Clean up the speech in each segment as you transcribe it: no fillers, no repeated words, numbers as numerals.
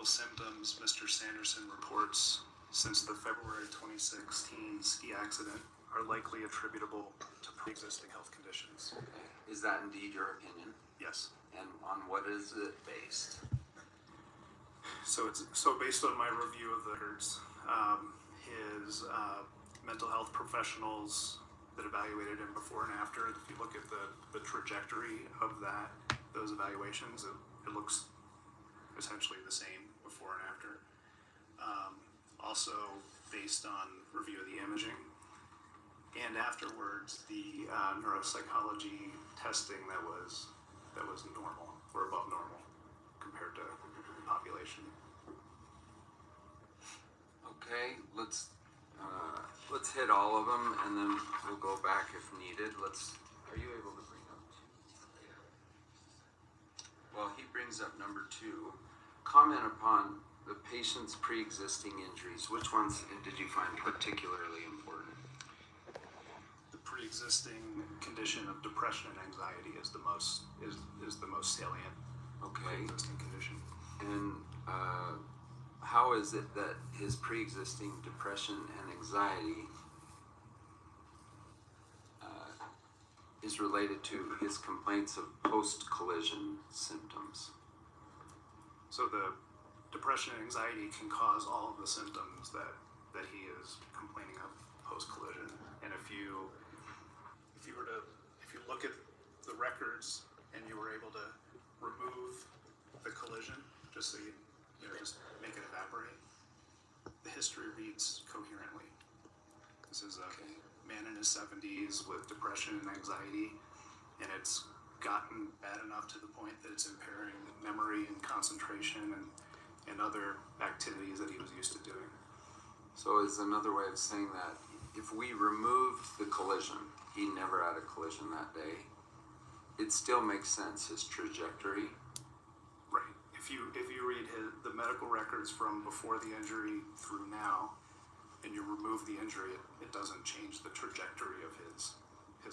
neurological symptoms Mr. Sanderson reports since the February 2016 ski accident are likely attributable to pre-existing health conditions. Is that indeed your opinion? Yes. And on what is it based? So based on my review of the records, his mental health professionals that evaluated him before and after, if you look at the trajectory of those evaluations, it looks essentially the same before and after. Also based on review of the imaging, and afterwards the neuropsychology testing that was normal or above normal compared to population. Okay, let's hit all of them, and then we'll go back if needed. Are you able to bring up 2? Well, he brings up number 2. Comment upon the patient's pre-existing injuries. Which ones did you find particularly important? The pre-existing condition of depression and anxiety is the most salient. Okay. Pre-existing condition. And how is it that his pre-existing depression and anxiety is related to his complaints of post-collision symptoms? So the depression and anxiety can cause all of the symptoms that he is complaining of post-collision. And if you look at the records and you were able to remove the collision, just so you just make it evaporate, the history reads coherently. This is a man in his 70s with depression and anxiety, and it's gotten bad enough to the point that it's impairing memory and concentration and other activities that he was used to doing. So is another way of saying that if we removed the collision, he never had a collision that day, it still makes sense, his trajectory. Right. If you read the medical records from before the injury through now, and you remove the injury, it doesn't change the trajectory of his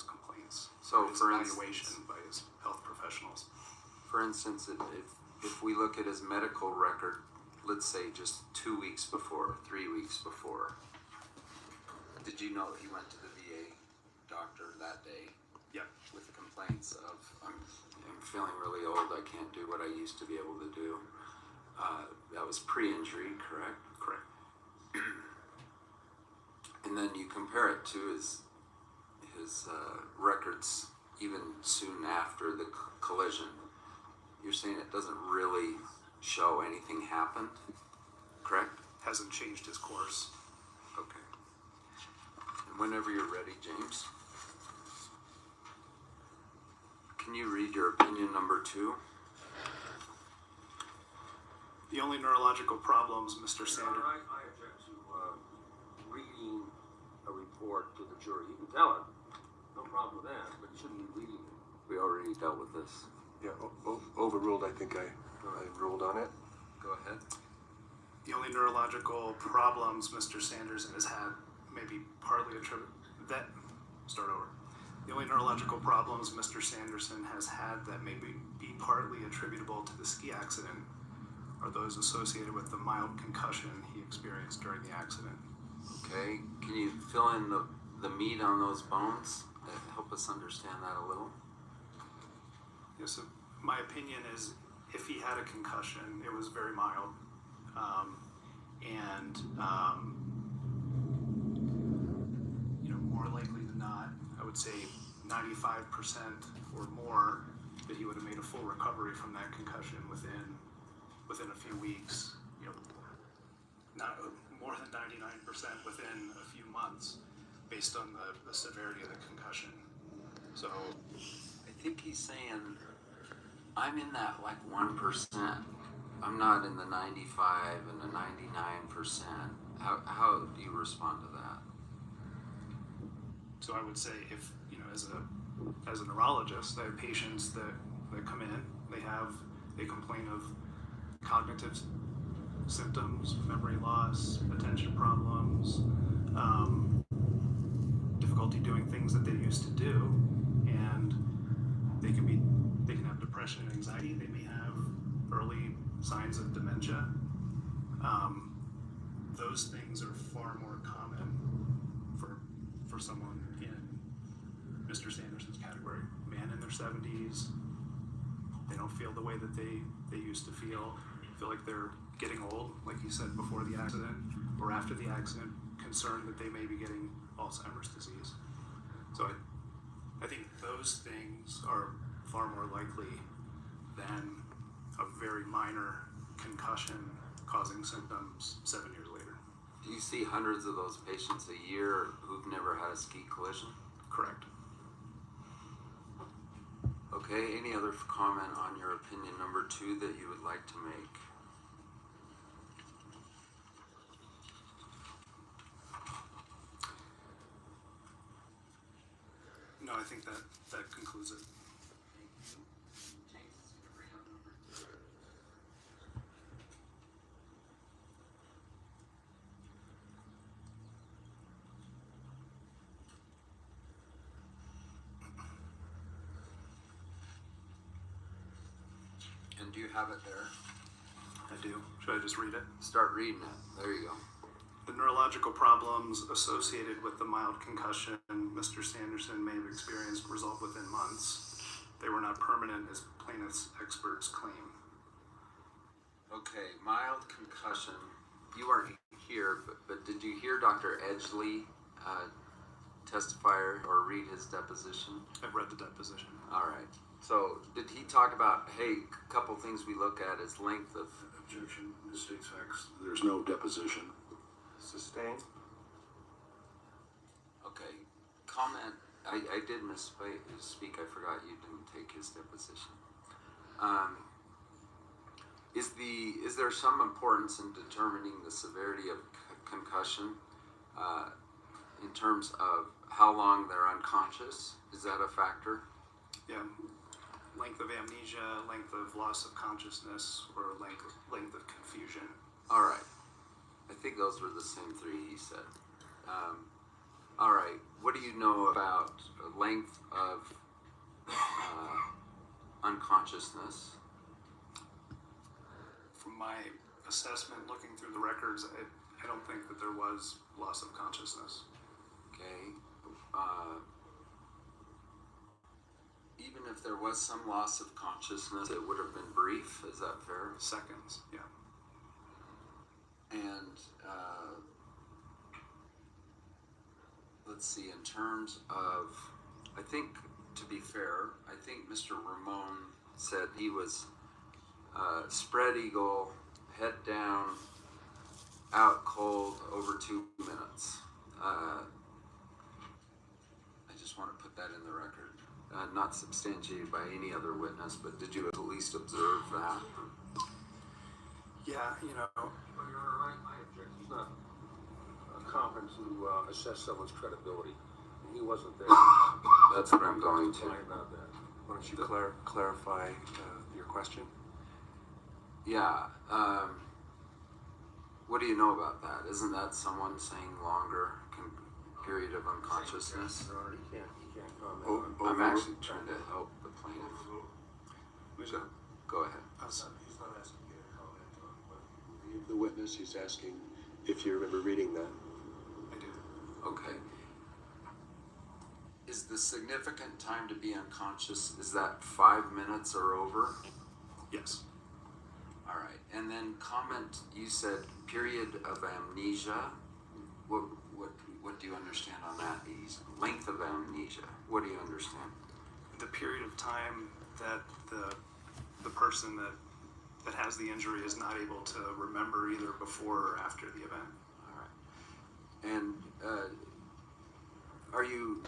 complaints. So his for evaluation by his health professionals. For instance, if we look at his medical record, let's say just 2 weeks before, 3 weeks before, did you know he went to the VA doctor that day? Yeah. With complaints of, I'm feeling really old, I can't do what I used to be able to do. That was pre-injury, correct? Correct. And then you compare it to his records even soon after the collision. You're saying it doesn't really show anything happened, correct? Hasn't changed his course. Okay. And whenever you're ready, James, can you read your opinion number 2? The only neurological problems Mr. Sanders... I object to reading a report to the jury. You can tell it, no problem with that, but you shouldn't be reading it. We already dealt with this. Yeah, overruled. I think I ruled on it. Go ahead. The only neurological problems Mr. Sanderson has had may be partly attributed... The only neurological problems Mr. Sanderson has had that may be partly attributable to the ski accident are those associated with the mild concussion he experienced during the accident. Okay, can you fill in the meat on those bones? Help us understand that a little. Yes, so my opinion is if he had a concussion, it was very mild. More likely than not, I would say 95% or more that he would have made a full recovery from that concussion within a few weeks. Not more than 99% within a few months, based on the severity of the concussion. So I think he's saying, I'm in that like 1%. I'm not in the 95 and the 99%. How do you respond to that? So I would say if, as a neurologist, I have patients that come in, they complain of cognitive symptoms, memory loss, attention problems, difficulty doing things that they used to do, and they can have depression and anxiety. They may have early signs of dementia, Those things are far more common for someone in Mr. Sanderson's category. Man in their 70s, they don't feel the way that they used to feel like they're getting old, like you said, before the accident or after the accident, concerned that they may be getting Alzheimer's disease. So I think those things are far more likely than a very minor concussion causing symptoms 7 years later. Do you see hundreds of those patients a year who've never had a ski collision? Correct. Okay, any other comment on your opinion number 2 that you would like to make? No, I think that concludes it. And do you have it there? I do. Should I just read it? Start reading it. There you go. The neurological problems associated with the mild concussion Mr. Sanderson may have experienced resolved within months. They were not permanent, as plaintiff's experts claim. Okay, mild concussion. You weren't here, but did you hear Dr. Edgley testify or read his deposition? I've read the deposition. All right. So did he talk about, hey, a couple things we look at is length of... Objection, mistakes facts. There's no deposition. Sustained. Okay. Comment, I did misspeak. I forgot you didn't take his deposition. Is there some importance in determining the severity of concussion in terms of how long they're unconscious? Is that a factor? Yeah. Length of amnesia, length of loss of consciousness, or length of confusion. All right. I think those were the same 3 he said. All right. What do you know about length of unconsciousness? From my assessment, looking through the records, I don't think that there was loss of consciousness. Okay. Even if there was some loss of consciousness, it would have been brief. Is that fair? Seconds, yeah. And let's see, in terms of, I think, to be fair, I think Mr. Ramon said he was spread eagle, head down, out cold, over 2 minutes. I just want to put that in the record. Not substantiated by any other witness, but did you at least observe that? Yeah, you know, I object. He's not competent to assess someone's credibility. He wasn't there. That's what I'm going to. Lie about that. Why don't you clarify your question? Yeah. What do you know about that? Isn't that someone saying longer period of unconsciousness? Your Honor, he can't comment Oh, on I'm actually trying to help the plaintiff. So, go ahead. He's not asking you to comment on what The witness, he's asking if you remember reading that. I do. Okay. Is the significant time to be unconscious, is that 5 minutes or over? Yes. All right. And then comment, you said period of amnesia. What do you understand on that? The length of amnesia. What do you understand? The period of time that the person that has the injury is not able to remember either before or after the event. All right. And are you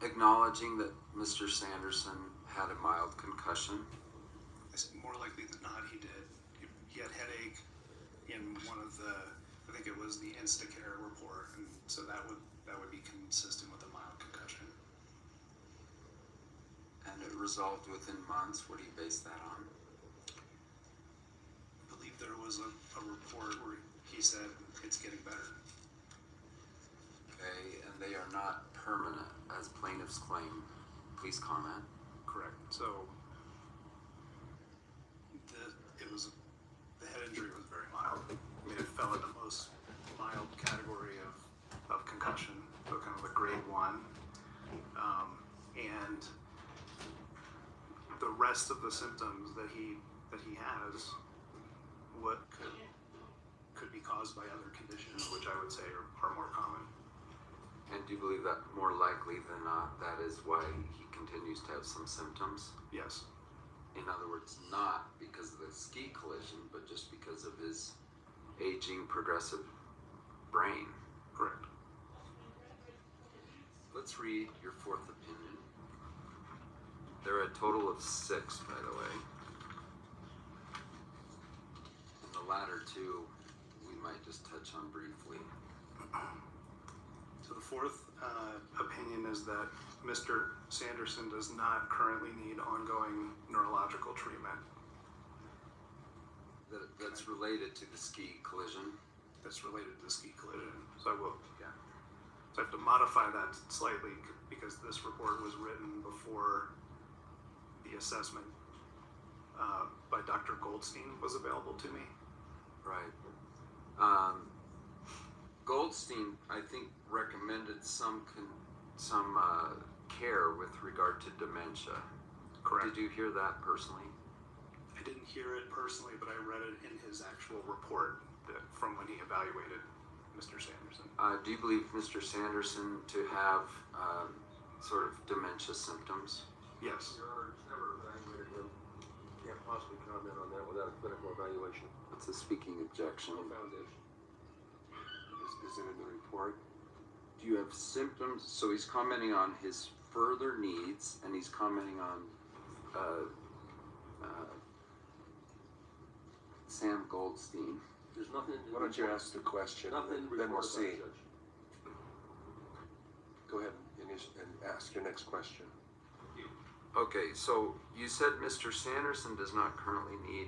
acknowledging that Mr. Sanderson had a mild concussion? It's more likely than not he did. He had headache in one of the, I think it was the Instacare report, and so that would be consistent with a mild concussion. And it resolved within months. What do you base that on? I believe there was a report where he said it's getting better. Okay, and they are not permanent, as plaintiffs claim. Please comment. Correct. So the head injury was rest of the symptoms that he has, what could be caused by other conditions, which I would say are more common. And do you believe that more likely than not, that is why he continues to have some symptoms? Yes. In other words, not because of the ski collision, but just because of his aging, progressive brain. Correct. Let's read your fourth opinion. There are a total of 6, by the way. And the latter two, we might just touch on briefly. So the fourth opinion is that Mr. Sanderson does not currently need ongoing neurological treatment. That's related to the ski collision. That's related to the ski collision. So I will, Yeah. so I have to modify that slightly because this report was written before the assessment by Dr. Goldstein was available to me. Right. Goldstein, I think, recommended some care with regard to dementia. Correct. Did you hear that personally? I didn't hear it personally, but I read it in his actual report from when he evaluated Mr. Sanderson. Do you believe Mr. Sanderson to have sort of dementia symptoms? Yes. Your Honor, it's never evaluated him. Can't possibly comment on that without a clinical evaluation. That's a speaking objection. No foundation. Is it in the report? Do you have symptoms? So he's commenting on his further needs, and he's commenting on Sam Goldstein. There's nothing in the Why don't you report. ask the question, Nothing in the then we'll report about see. Judge. Go ahead and ask your next question. Okay, so you said Mr. Sanderson does not currently need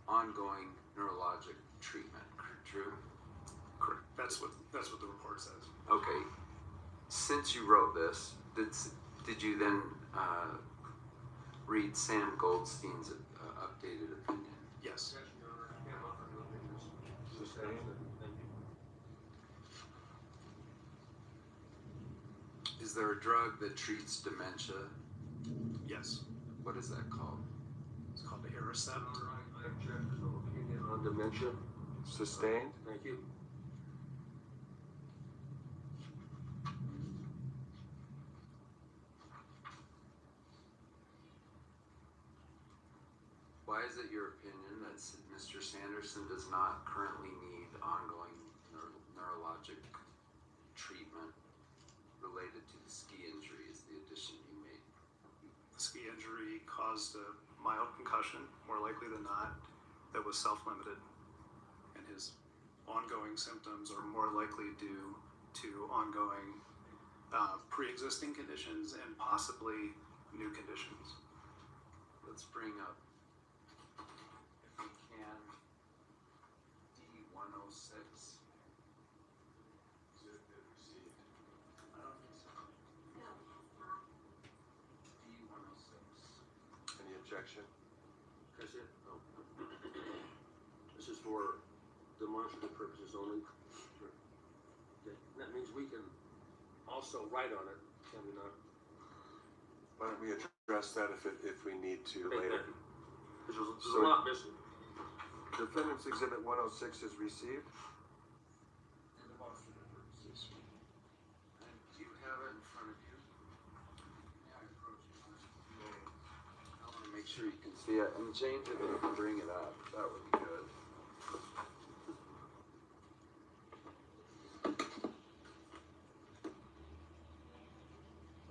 ongoing neurologic treatment, true? Correct. That's what the report says. Okay, since you wrote this, did you then read Sam Goldstein's updated opinion? Yes. Yes, Your Honor, I can't offer no opinions. Sustained? Thank you. Is there a drug that treats dementia? Yes. What is that called? It's called the Aricept. Your Honor, I object. There's no opinion on dementia. Sustained? Thank you. Why is it your opinion that Mr. Sanderson does not currently need ongoing neurologic treatment related to the ski injury is the addition you made? The ski injury caused a mild concussion, more likely than not, that was self-limited. And his ongoing symptoms are more likely due to ongoing pre-existing conditions and possibly new conditions. Let's bring up, if we can, D106. I don't think so. D106. Any objection? That's it? No. This is for demonstrative purposes only. Okay. That means we can also write on it, can we not? Why don't we address that if we need to later? There's a So- lot missing. Defendant's Exhibit 106 is received. Demonstrative purposes. And do you have it in front of you? Yeah, I want to make sure you can see it. And James, if you can bring it up, that would be good.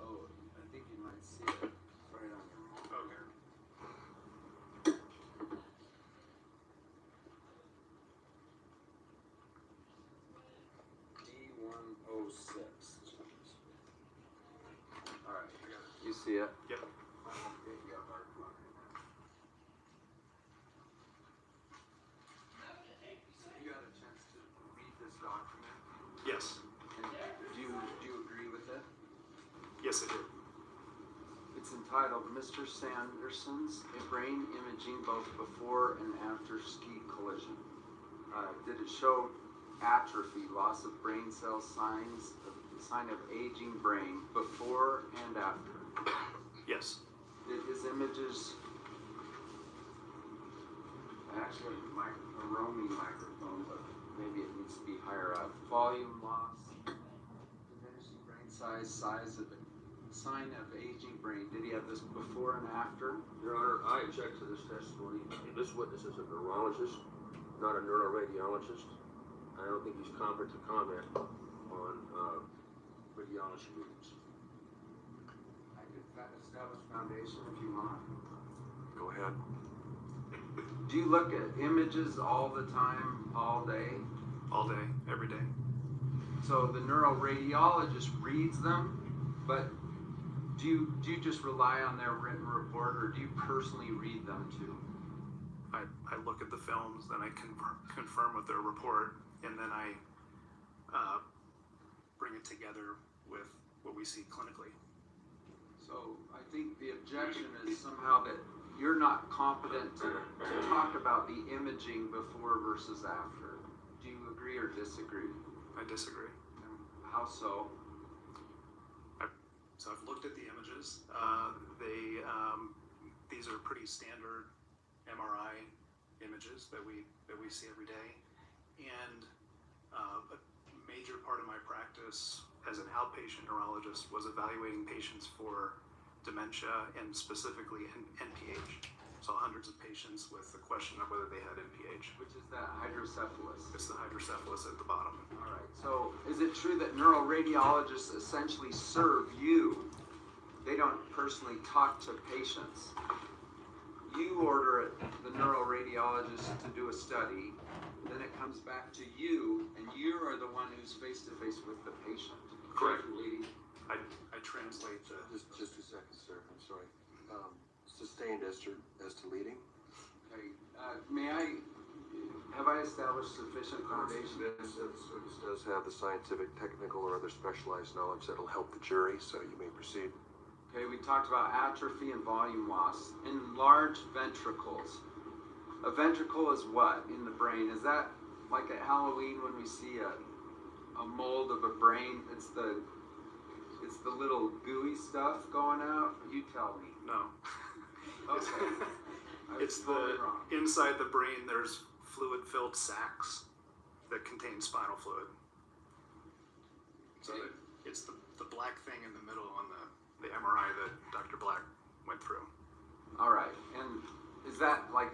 Oh, I think you might see it right on your Okay. D106. All right, you see it? Yep. Okay, you got our clock. You got a chance to read this document? Yes. And do you agree with it? Yes, I do. It's entitled Mr. Sanderson's Brain Imaging Both Before and After Ski Collision. Did it show atrophy, loss of brain cell sign of aging brain before and after? Yes. Did his images, actually, a roaming microphone, but maybe it needs to be higher up. Volume loss, diminishing brain size, size of the sign of aging brain. Did he have this before and after? Your Honor, I object to this testimony. This witness is a neurologist, not a neuroradiologist. I don't think he's competent to comment on radiology readings. I could establish foundation if you want. Go ahead. Do you look at images all the time, all day? All day, every day. So the neuroradiologist reads them, but do you just rely on their written report, or do you personally read them too? I look at the films, then I confirm with their report, and then I bring it together with what we see clinically. So I think the objection is somehow that you're not competent to talk about the imaging before versus after. Do you agree or disagree? I disagree. How so? So I've looked at the images. These are pretty standard MRI images that we see every day, and a major part of my practice as an outpatient neurologist was evaluating patients for dementia and specifically NPH. Saw hundreds of patients with the question of whether they had NPH. Which is that hydrocephalus? It's the hydrocephalus at the bottom. All right. So is it true that neuroradiologists essentially serve you? They don't personally talk to patients. You order the neuroradiologist to do a study, then it comes back to you, and you are the one who's face to face with the patient. Correct. Lady. I translate the. Just 2 seconds, sir. I'm sorry. Sustained as to leading. Okay. Have I established sufficient foundation? This does have the scientific, technical, or other specialized knowledge that'll help the jury, so you may proceed. Okay, we talked about atrophy and volume loss. Enlarged ventricles. A ventricle is what in the brain? Is that like at Halloween when we see a mold of a brain? It's the little gooey stuff going out? You tell me. No. Okay. It's the inside the brain. There's fluid-filled sacs that contain spinal fluid. So Okay. it's the black thing in the middle on the MRI that Dr. Black went through. All right. And is that like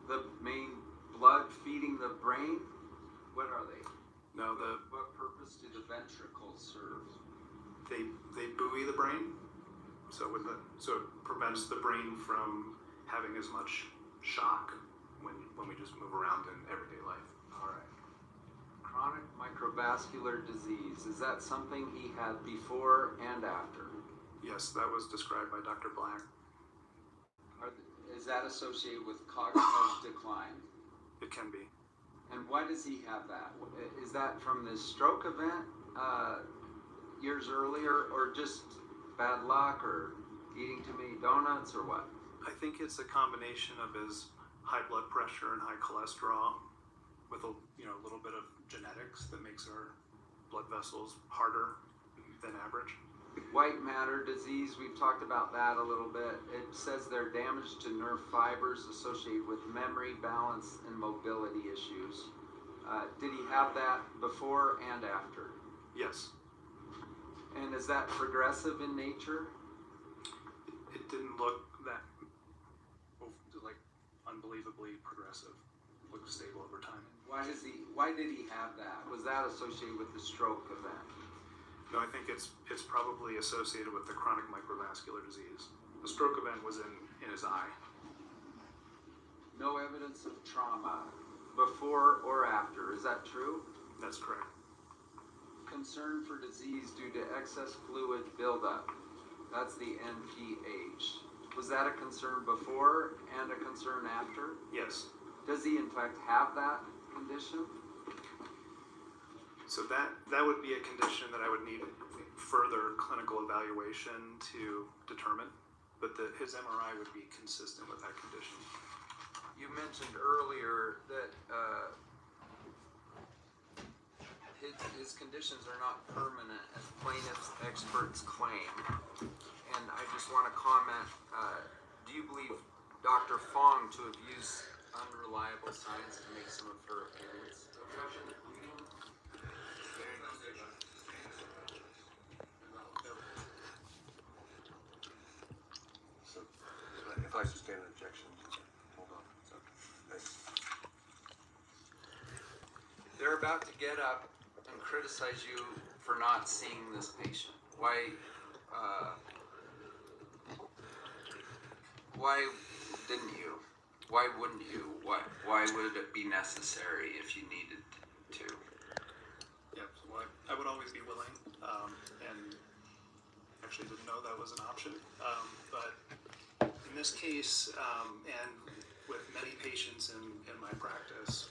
the main blood feeding the brain? What are they? No, What purpose do the ventricles serve? they buoy the brain, so it prevents the brain from having as much shock when we just move around in everyday life. All right. Chronic microvascular disease. Is that something he had before and after? Yes, that was described by Dr. Black. Is that associated with cognitive decline? It can be. And why does he have that? Is that from the stroke event years earlier, or just bad luck, or eating too many donuts, or what? I think it's a combination of his high blood pressure and high cholesterol with a little bit of genetics that makes our blood vessels harder than average. White matter disease, we've talked about that a little bit. It says they're damage to nerve fibers associated with memory, balance, and mobility issues. Did he have that before and after? Yes. And is that progressive in nature? It didn't look that like unbelievably progressive. It looked stable over time. Why did he have that? Was that associated with the stroke event? No, I think it's probably associated with the chronic microvascular disease. The stroke event was in his eye. No evidence of trauma before or after. Is that true? That's correct. Concern for disease due to excess fluid buildup. That's the NPH. Was that a concern before and a concern after? Yes. Does he in fact have that condition? So that would be a condition that I would need further clinical evaluation to determine, but his MRI would be consistent with that condition. You mentioned earlier that his conditions are not permanent, as plaintiff's experts claim. And I just want to comment, do you believe Dr. Fong to have used unreliable science to make some of her opinions? So, if I sustain an objection, hold on. So, thanks. They're about to get up and criticize you for not seeing this patient. Why didn't you? Why wouldn't you? Why would it be necessary if you needed to? Yeah, so I would always be willing, and actually didn't know that was an option. But in this case, and with many patients in my practice,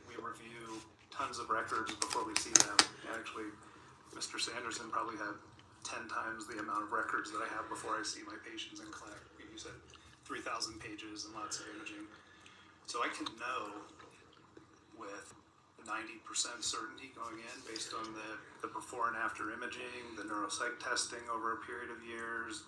we review tons of records before we see them. Actually, Mr. Sanderson probably had 10 times the amount of records that I have before I see my patients in clinic. You said 3,000 pages and lots of imaging. So I can know with 90% certainty going in based on the before and after imaging, the neuropsych testing over a period of years,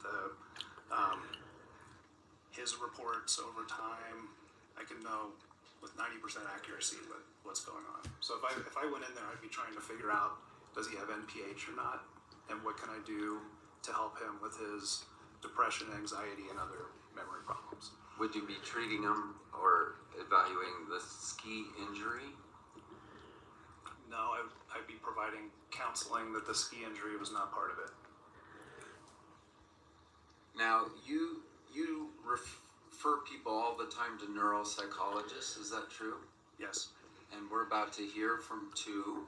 his reports over time. I can know with 90% accuracy what's going on. So if I went in there, I'd be trying to figure out, does he have NPH or not? And what can I do to help him with his depression, anxiety, and other memory problems? Would you be treating him or evaluating the ski injury? No, I'd be providing counseling that the ski injury was not part of it. Now, you refer people all the time to neuropsychologists, is that true? Yes, And we're about to hear from two.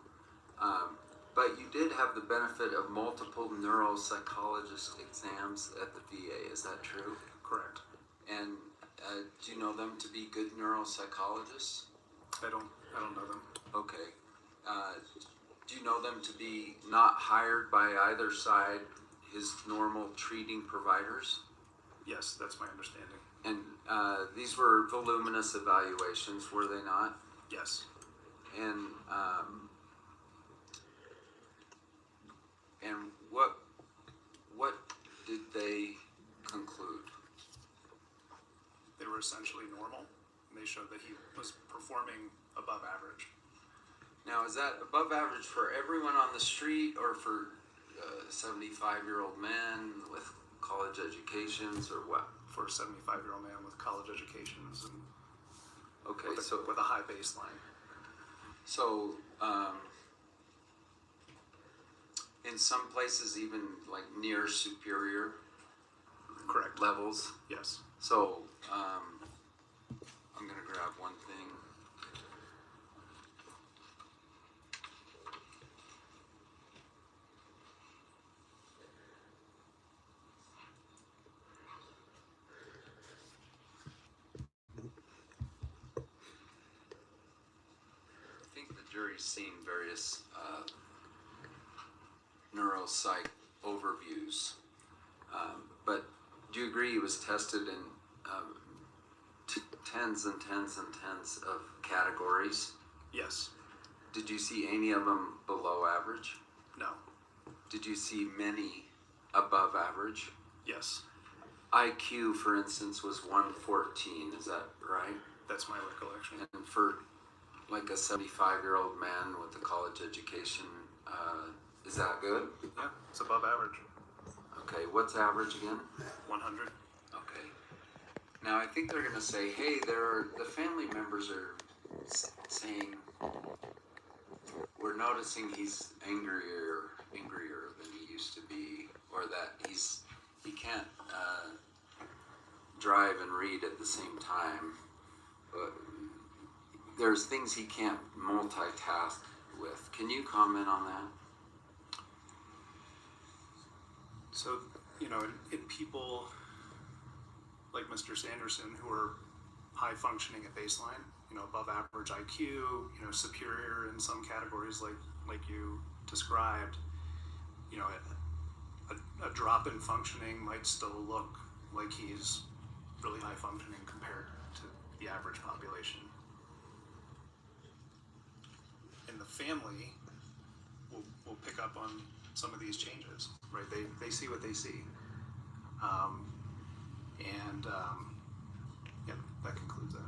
But you did have the benefit of multiple neuropsychologist exams at the VA, is that true? correct. And do you know them to be good neuropsychologists? I don't know them. Okay. Do you know them to be not hired by either side, his normal treating providers? Yes, that's my understanding. And these were voluminous evaluations, were they not? Yes. And what did they conclude? They were essentially normal. And they showed that he was performing above average. Now, is that above average for everyone on the street or for 75-year-old men with college educations or what? For a 75-year-old man with college educations and Okay, with a high baseline. so in some places even like near superior Correct. levels. Yes. So I'm gonna grab one thing. I think the jury's seen various neuropsych overviews, but do you agree he was tested in tens and tens and tens of categories? Yes. Did you see any of them below average? No. Did you see many above average? Yes. IQ, for instance, was 114, is that right? That's my recollection. And for like a 75-year-old man with a college education, is that good? Yeah, it's above average. Okay, what's average again? 100. Okay. Now I think they're gonna say, hey, the family members are saying we're noticing he's angrier than he used to be, or that he can't drive and read at the same time. But there's things he can't multitask with. Can you comment on that? So, in people like Mr. Sanderson who are high functioning at baseline, above average IQ, superior in some categories like you described, a drop in functioning might still look like he's really high functioning compared to the average population. In the family, we'll pick up on some of these changes, right? They see what they see. And yeah, that concludes that.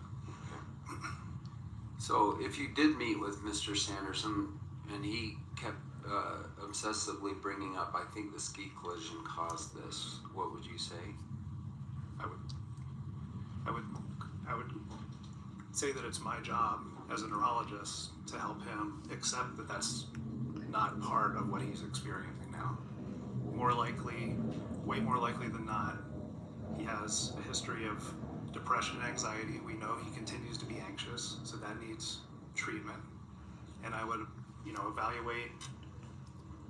So if you did meet with Mr. Sanderson and he kept obsessively bringing up, I think the ski collision caused this, what would you say? I would say that it's my job as a neurologist to help him accept that that's not part of what he's experiencing now. More likely, way more likely than not, he has a history of depression and anxiety. We know he continues to be anxious, so that needs treatment. And I would, evaluate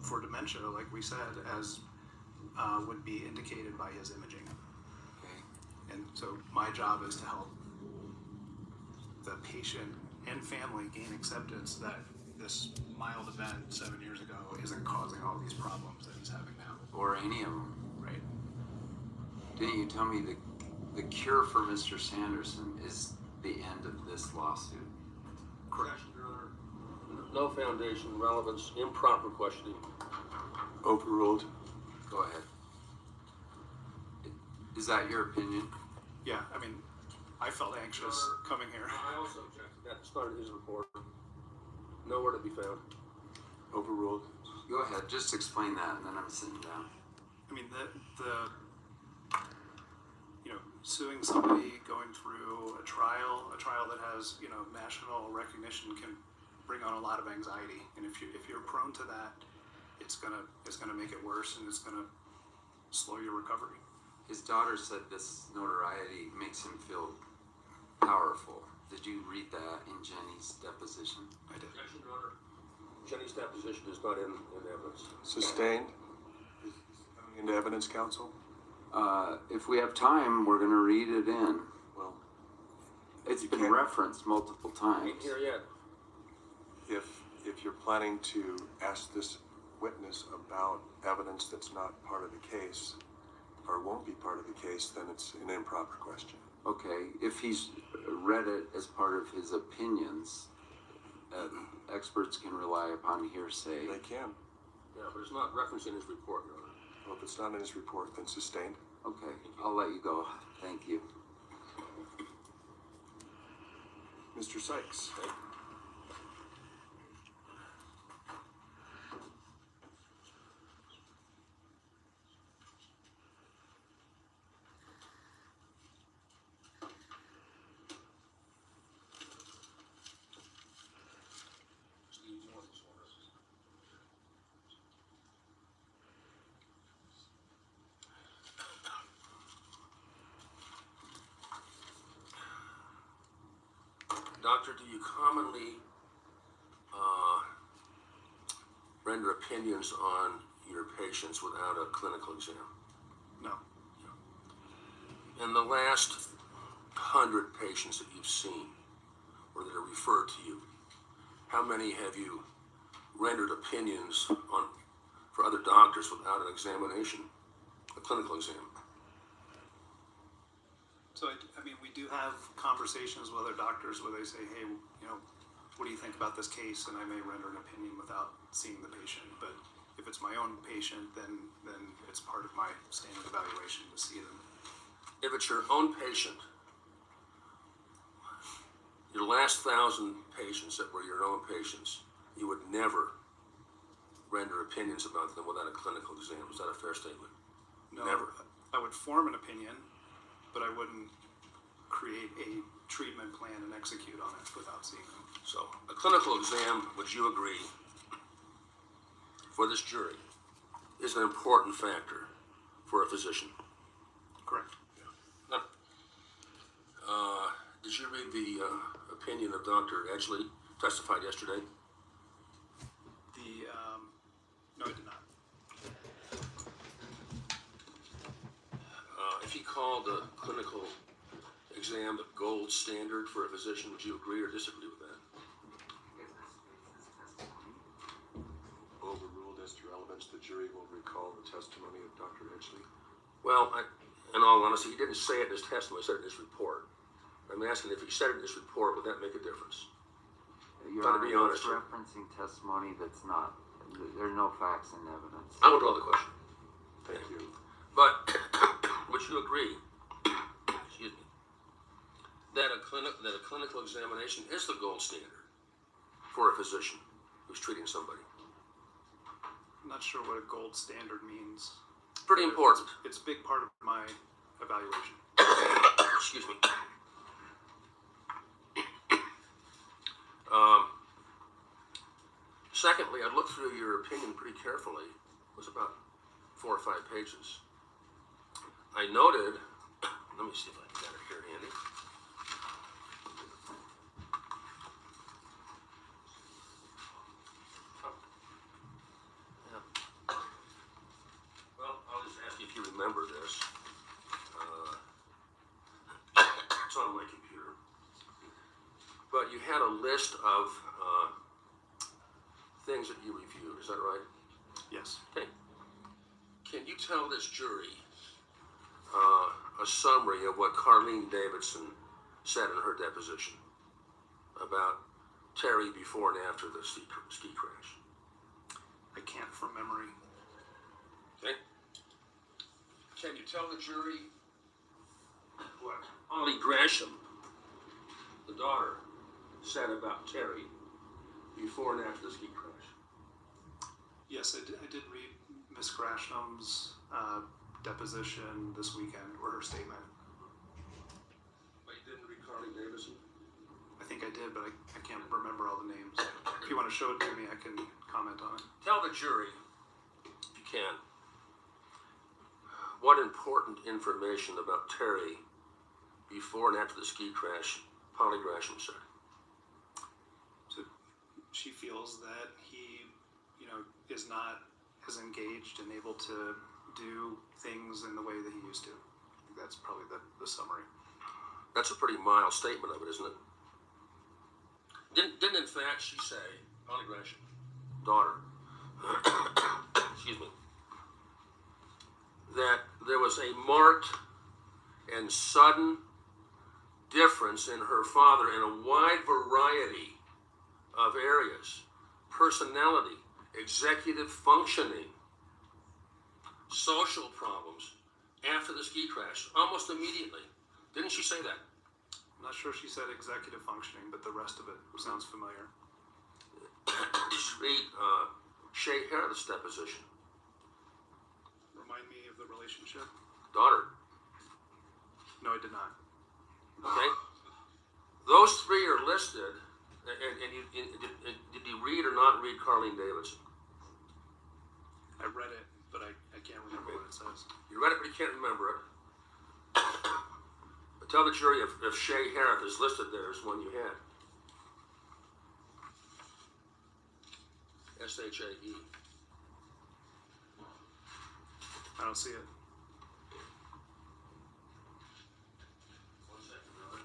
for dementia, like we said, as would be indicated by his imaging. Okay. And so my job is to help the patient and family gain acceptance that this mild event 7 years ago isn't causing all these problems that he's having now. Or any of them. Right. Didn't you tell me the cure for Mr. Sanderson is the end of this lawsuit? Correct. Your Honor, no foundation, relevance, improper questioning. Overruled. Go ahead. Is that your opinion? Yeah, I mean, I felt anxious coming here. I also object to that. It's not in his report. Nowhere to be found. Overruled. Go ahead, just explain that and then I'm sitting down. I mean, suing somebody going through a trial that has, national recognition can bring on a lot of anxiety. And if you're prone to that, it's gonna make it worse and it's gonna slow your recovery. His daughter said this notoriety makes him feel powerful. Did you read that in Jenny's deposition? I did. Objection, Your Honor. Jenny's deposition is not in evidence. Sustained. Coming into evidence, counsel. If we have time, we're going to read it in. Well, It's You been can't- referenced multiple times. Ain't here yet. if you're planning to ask this witness about evidence that's not part of the case, or won't be part of the case, then it's an improper question. Okay, if he's read it as part of his opinions, experts can rely upon hearsay. They can. Yeah, but it's not referenced in his report, Your Honor. Well, if it's not in his report, then sustained. Okay, I'll let you go. Thank you. Mr. Sykes. Doctor, do you commonly render opinions on your patients without a clinical exam? No. In the last 100 patients that you've seen, or that are referred to you, how many have you rendered opinions on for other doctors without an examination, a clinical exam? So, I mean, we do have conversations with other doctors where they say, hey, what do you think about this case? And I may render an opinion without seeing the patient. But if it's my own patient, then it's part of my standard evaluation to see them. If it's your own patient, your last 1,000 patients that were your own patients, you would never render opinions about them without a clinical exam. Is that a fair statement? No, Never. I would form an opinion, but I wouldn't create a treatment plan and execute on it without seeing them. So, a clinical exam, would you agree, for this jury, is an important factor for a physician? Correct. Now, did you read the opinion of Dr. Edgley, testified yesterday? No, I did not. If he called the clinical exam the gold standard for a physician, would you agree or disagree with that? Overruled as to relevance, the jury will recall the testimony of Dr. Edgley. Well, in all honesty, he didn't say it in his testimony, he said it in his report. I'm asking if he said it in his report, would that make a difference? Your Gotta be Honor, honest that's here. referencing testimony that's not, there are no facts and evidence. I will draw the question. Thank you. But would you agree that a clinical examination is the gold standard for a physician who's treating somebody. I'm not sure what a gold standard means. Pretty important. It's a big part of my evaluation. Excuse me. Secondly, I looked through your opinion pretty carefully. It was about 4 or 5 pages. I noted, let me see if I can get it here handy. Yeah. Well, I'll just ask you if you remember this. It's on my computer. But you had a list of things that you reviewed, is that right? Yes. Okay. Can you tell this jury a summary of what Carlene Davidson said in her deposition about Terry before and after the ski crash? I can't from memory. Okay. Can you tell the jury what Holly Gresham, the daughter, said about Terry before and after the ski crash? Yes, I did read Miss Gresham's deposition this weekend, or her statement. But you didn't read Carly Davidson? I think I did, but I can't remember all the names. If you want to show it to me, I can comment on it. Tell the jury, if you can, what important information about Terry before and after the ski crash Holly Gresham said. So she feels that he, is not as engaged and able to do things in the way that he used to. I think that's probably the summary. That's a pretty mild statement of it, isn't it? Didn't in fact she say, Holly Gresham, daughter, excuse me, that there was a marked and sudden difference in her father in a wide variety of areas: personality, executive functioning, social problems after the ski crash, almost immediately. Didn't she say that? I'm not sure she said executive functioning, but the rest of it sounds familiar. Just read Shay Harris' deposition. Remind me of the relationship? Daughter. No, I did not. Okay? Those three are listed, and did you read or not read Carlene Davidson? I read it, but I can't remember what it says. You read it, but you can't remember it. But tell the jury if Shay Harris is listed there as one you had. S-H-A-E. I don't see it. One second, brother.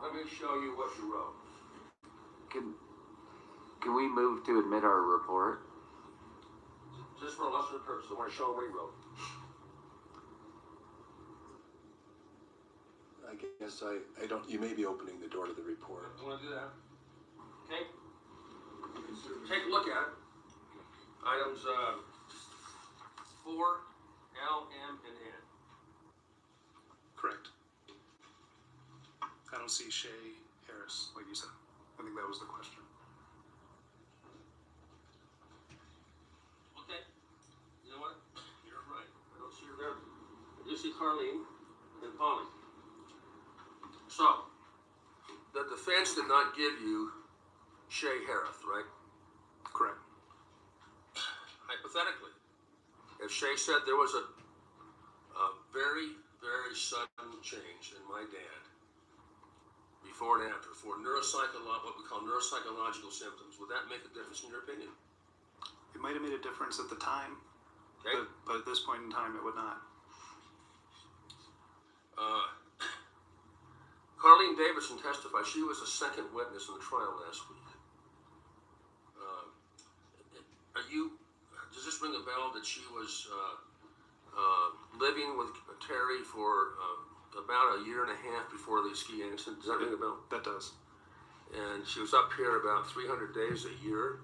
Let me show you what you wrote. Can we move to admit our report? Just for illustrative purposes, I want to show what you wrote. I guess I don't, you may be opening the door to the report. You want to do that? Okay. Take a look at it. Items 4, L, M, and N. Correct. I don't see Shay Harris, like you said. I think that was the question. Okay. You know what? You're right. I don't see her there. I do see Carlene and Polly. So, police did not give you Shay Harris, right? Correct. Hypothetically, if Shay said there was a very, very sudden change in my dad, before and after, for what we call neuropsychological symptoms, would that make a difference in your opinion? It might have made a difference at the time, Okay. but at this point in time, it would not. Carlene Davidson testified. She was a second witness in the trial last week. Does this ring a bell that she was living with Terry for about a year and a half before the ski accident? Does that ring a bell? That does. And she was up here about 300 days a year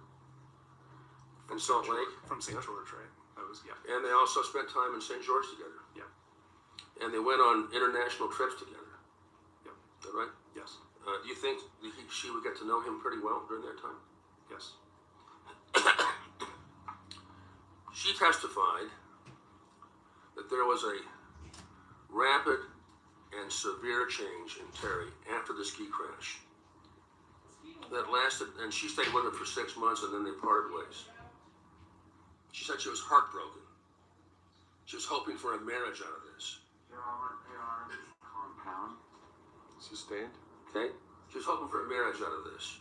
from Salt Lake. From St. George, right? That was, yeah. And they also spent time in St. George together. Yeah. And they went on international trips together. Yep. Is that right? Yes. Do you think she would get to know him pretty well during that time? Yes. She testified that there was a rapid and severe change in Terry after the ski crash that lasted, and she stayed with him for 6 months, and then they parted ways. She said she was heartbroken. She was hoping for a marriage out of this. Compound. Sustained? Okay? She was hoping for a marriage out of this.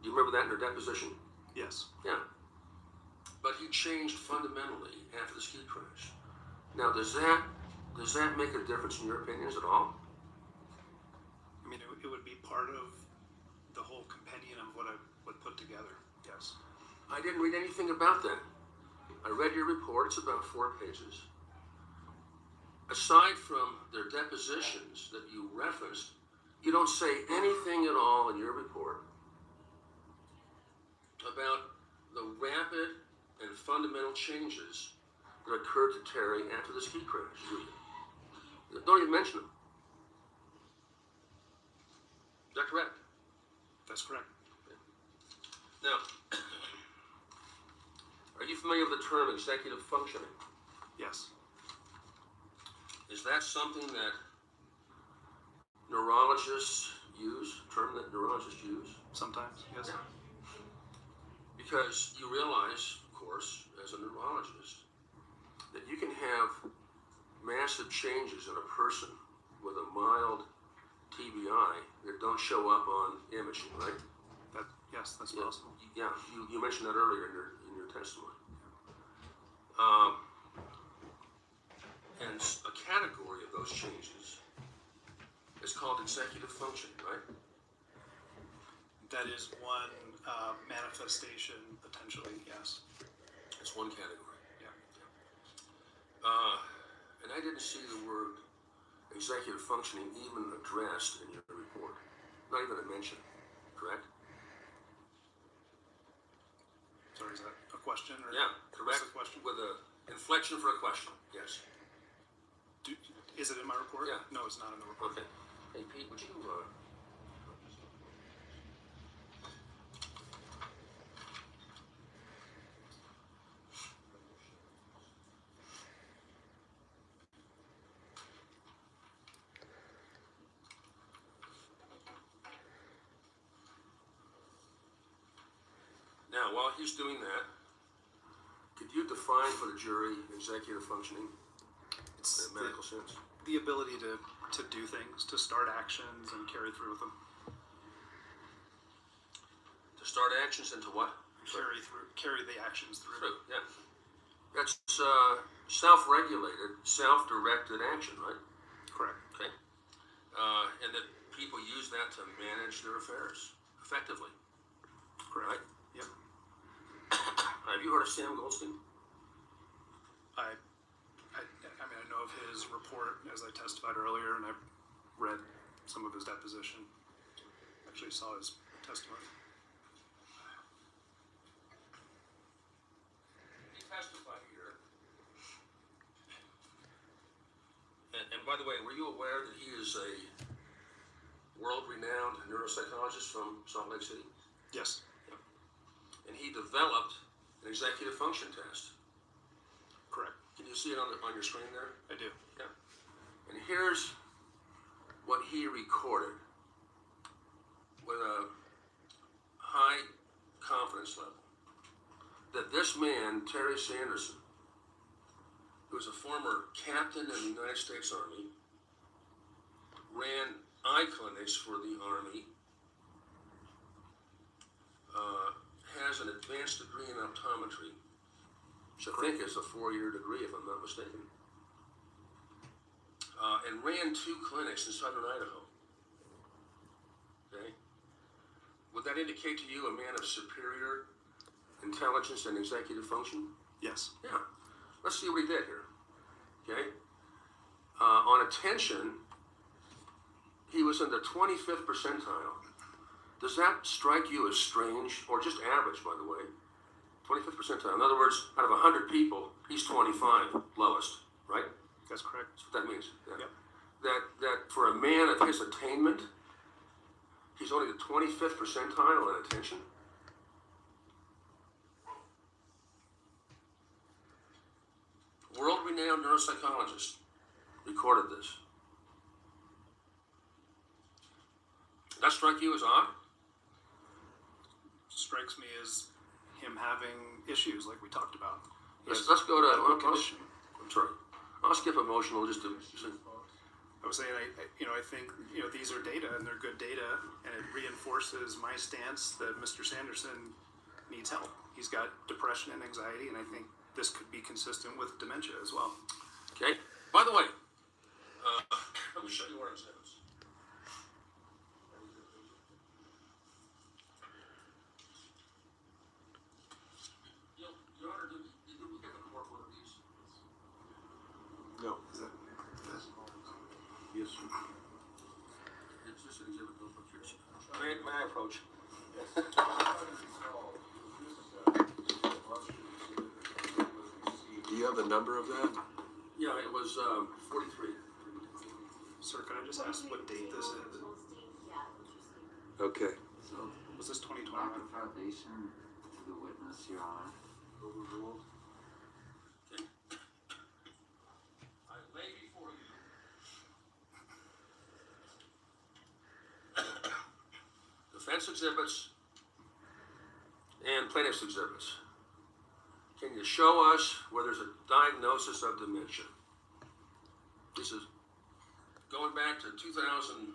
Do you remember that in her deposition? Yes. Yeah. But he changed fundamentally after the ski crash. Now, does that make a difference in your opinions at all? I mean, it would be part of the whole compendium of what I would put together. Yes. I didn't read anything about that. I read your report. It's about 4 pages. Aside from their depositions that you referenced, you don't say anything at all in your report about the rapid and fundamental changes that occurred to Terry after the ski crash. Don't even mention them. Is that correct? That's correct. Now, are you familiar with the term executive functioning? Yes. Is that something that neurologists use, a term that neurologists use? Sometimes, yes. Because you realize, of course, as a neurologist, that you can have massive changes in a person with a mild TBI that don't show up on imaging, right? Yes, that's Yeah, possible. yeah, you mentioned that earlier in your testimony. And a category of those changes is called executive function, right? That is one manifestation, potentially, yes. It's one category. Yeah. And I didn't see the word executive functioning even addressed in your report. Not even a mention, correct? Sorry, is that a question? Or Yeah, correct. What's the question? With an inflection for a question, yes. Is it in my report? Yeah. No, it's not in the report. Okay. Hey, Pete, would you... Now, while he's doing that, could you define for the jury executive functioning It's in a medical sense? the ability to do things, to start actions and carry through with them. To start actions into what? Carry the actions through. True, yeah. That's self-regulated, self-directed action, right? Correct. Okay. And that people use that to manage their affairs effectively. Correct. Right. Yep. Have you heard of Sam Goldstein? I mean, I know of his report as I testified earlier, and I've read some of his deposition. Actually saw his testimony. He testified here. And by the way, were you aware that he is a world-renowned neuropsychologist from Salt Lake City? Yes. And he developed an executive function test. Correct. Can you see it on your screen there? I do. Yeah. And here's what he recorded with a high confidence level that this man, Terry Sanderson, who's a former captain in the United States Army, ran eye clinics for the Army, has an advanced degree in optometry, which I think is a 4-year degree, if I'm not mistaken, and ran 2 clinics in southern Idaho. Okay? Would that indicate to you a man of superior intelligence and executive function? Yes. Yeah. Let's see what he did here. Okay? On attention, he was in the 25th percentile. Does that strike you as strange, or just average, by the way? 25th percentile. In other words, out of 100 people, he's 25 lowest, right? That's correct. That's what that means. Yeah. Yep. That for a man of his attainment, he's only the 25th percentile on attention. World-renowned neuropsychologist recorded this. Does that strike you as odd? Strikes me as him having issues like we talked about. Let's go to. Medical condition. I'm sorry. I'll skip emotional just to. I was saying, I think, these are data and they're good data, and it reinforces my stance that Mr. Sanderson needs help. He's got depression and anxiety, and I think this could be consistent with dementia as well. Okay. By the way, let me show you where I'm stands. Your Honor, did we get the court one of these? No. Yes, sir. It's just an exhibit, no pictures. May I approach? Do you have the number of that? Yeah, it was 43. Sir, could I just ask what date this is? Okay. Was this 2021? Proper foundation to the witness, Your Honor. Overruled. Okay. I lay before you defense exhibits and plaintiff's exhibits. Can you show us where there's a diagnosis of dementia? This is going back to 2009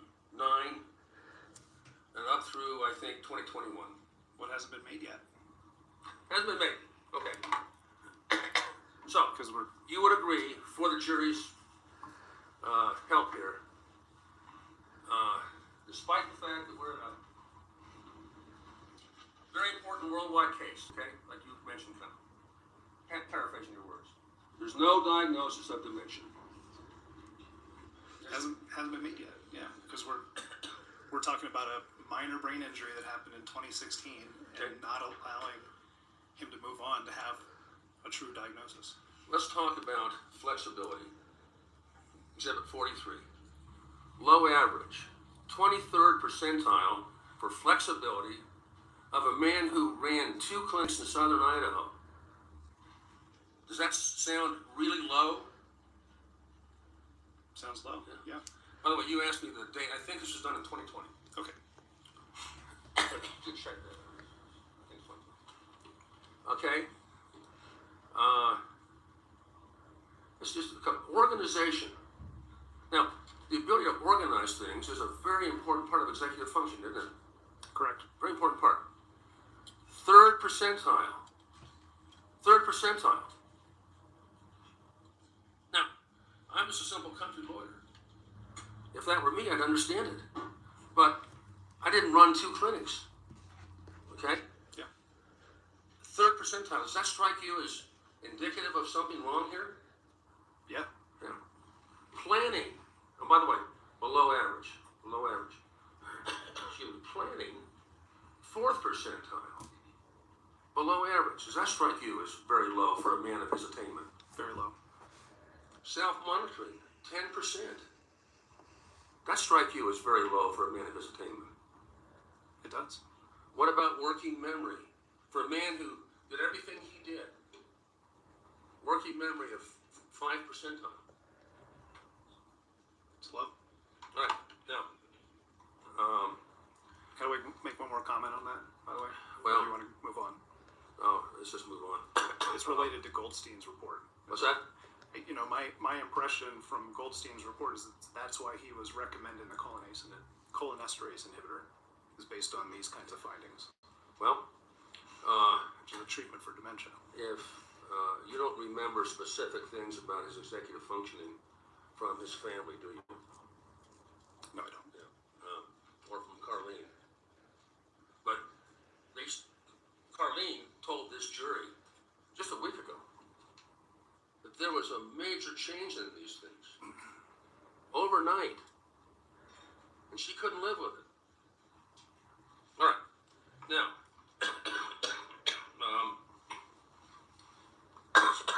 and up through, I think, 2021. What hasn't been made yet? Hasn't been made. Okay. So, Because we're you would agree, for the jury's help here, despite the fact that we're in a very important worldwide case, okay, like you mentioned, kind of paraphrasing your words, there's no diagnosis of dementia. hasn't been made yet. Yeah, because we're talking about a minor brain injury that happened in 2016, Okay. and not allowing him to move on to have a true diagnosis. Let's talk about flexibility. Exhibit 43. Low average, 23rd percentile for flexibility of a man who ran 2 clinics in southern Idaho. Does that sound really low? Sounds low. Yeah. By the way, you asked me the date. I think this was done in 2020. Okay. Good check that. I think it's 2020. Okay. It's just organization. Now, the ability to organize things is a very important part of executive function, isn't it? Correct. Very important part. 3rd percentile. 3rd percentile. Now, I'm just a simple country lawyer. If that were me, I'd understand it. But I didn't run 2 clinics. Okay? Yeah. 3rd percentile. Does that strike you as indicative of something wrong here? Yeah. Yeah. Planning. And by the way, below average. Below average. Excuse me. Planning. 4th percentile. Below average. Does that strike you as very low for a man of his attainment? Very low. Self-monitoring. 10%. That strike you as very low for a man of his attainment. It does. What about working memory? For a man who did everything he did. Working memory of 5 percentile. It's low. All right. Now, Can we make one more comment on that, by the way? Well- Or do you want to move on? Oh, let's just move on. It's related to Goldstein's report. What's that? You know, my impression from Goldstein's report is that that's why he was recommending the cholinesterase inhibitor, is based on these kinds of findings, Well, which is a treatment for dementia. if you don't remember specific things about his executive functioning from his family, do you? No, I don't. Yeah. Or from Carlene. But Carlene told this jury just a week ago that there was a major change in these things overnight, and she couldn't live with it. All right, now,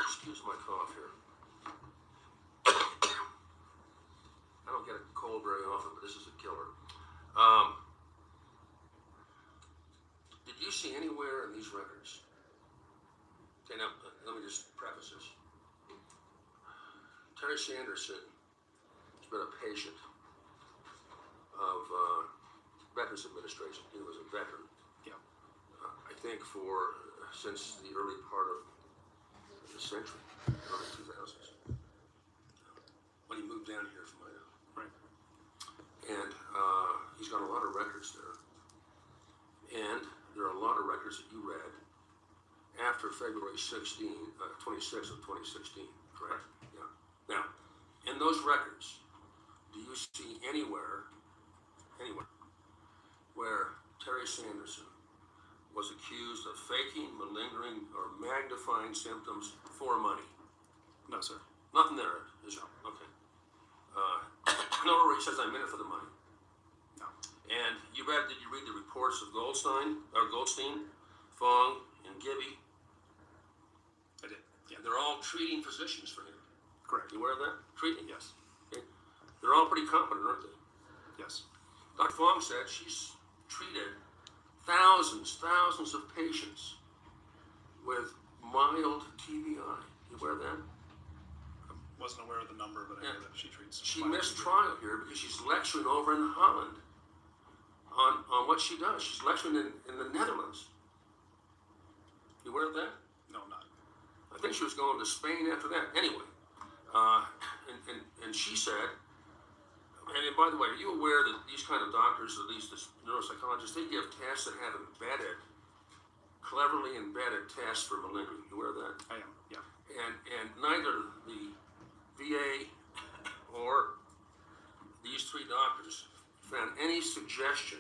excuse my cough here. I don't get a cold very often, but this is a killer. Did you see anywhere in these records? Okay, now, let me just preface this. Terry Sanderson has been a patient of Veterans Administration. He was a veteran, Yeah. I think, since the early part of the century, early 2000s, when he moved down here from Idaho. Right. And he's got a lot of records there. And there are a lot of records that you read after February 26th of 2016, correct? Yeah. Now, in those records, do you see anywhere where Terry Sanderson was accused of faking, malingering, or magnifying symptoms for money? No, sir. Nothing there, is there? Okay. Nowhere where he says I'm in it for the money. No. And did you read the reports of Goldstein, Fong, and Gibby? I did. Yeah. They're all treating physicians for him. Correct. You aware of that? Treating? Yes. Okay. They're all pretty competent, aren't they? Yes. Dr. Fong said she's treated thousands of patients with mild TBI. You aware of that? Wasn't aware of the number, but I know Yeah. that she treats. She mild missed TB. trial here because she's lecturing over in Holland on what she does. She's lecturing in the Netherlands. You aware of that? No, I'm not. I think she was going to Spain after that. Anyway, and she said, and by the way, are you aware that these kind of doctors, at least this neuropsychologists, they give tests that have cleverly embedded tests for malingering. You aware of that? I am. Yeah. And neither the VA or these three doctors found any suggestion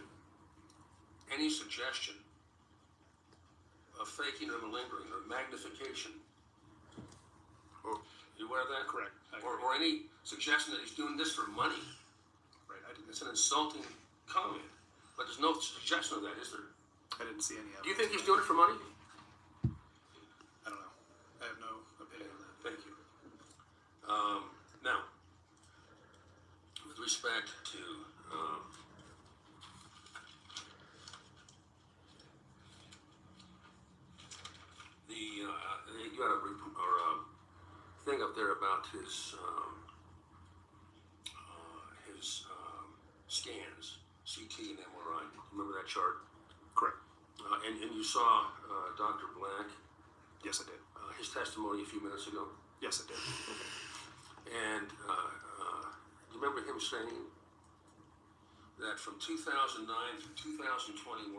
of faking or malingering or magnification. Or you aware of that? Correct. I agree. Or any suggestion that he's doing this for money. Right. I didn't. It's an insulting comment. But there's no suggestion of that, is there? I didn't see any evidence. Do you think he's doing it for money? I don't know. I have no opinion on that. Thank you. Now, with respect to you had a thing up there about his scans, CT and MRI. Remember that chart? Correct. And you saw Dr. Black, Yes, I did. his testimony a few minutes ago. Yes, I did. And you remember him saying that from 2009 through 2021,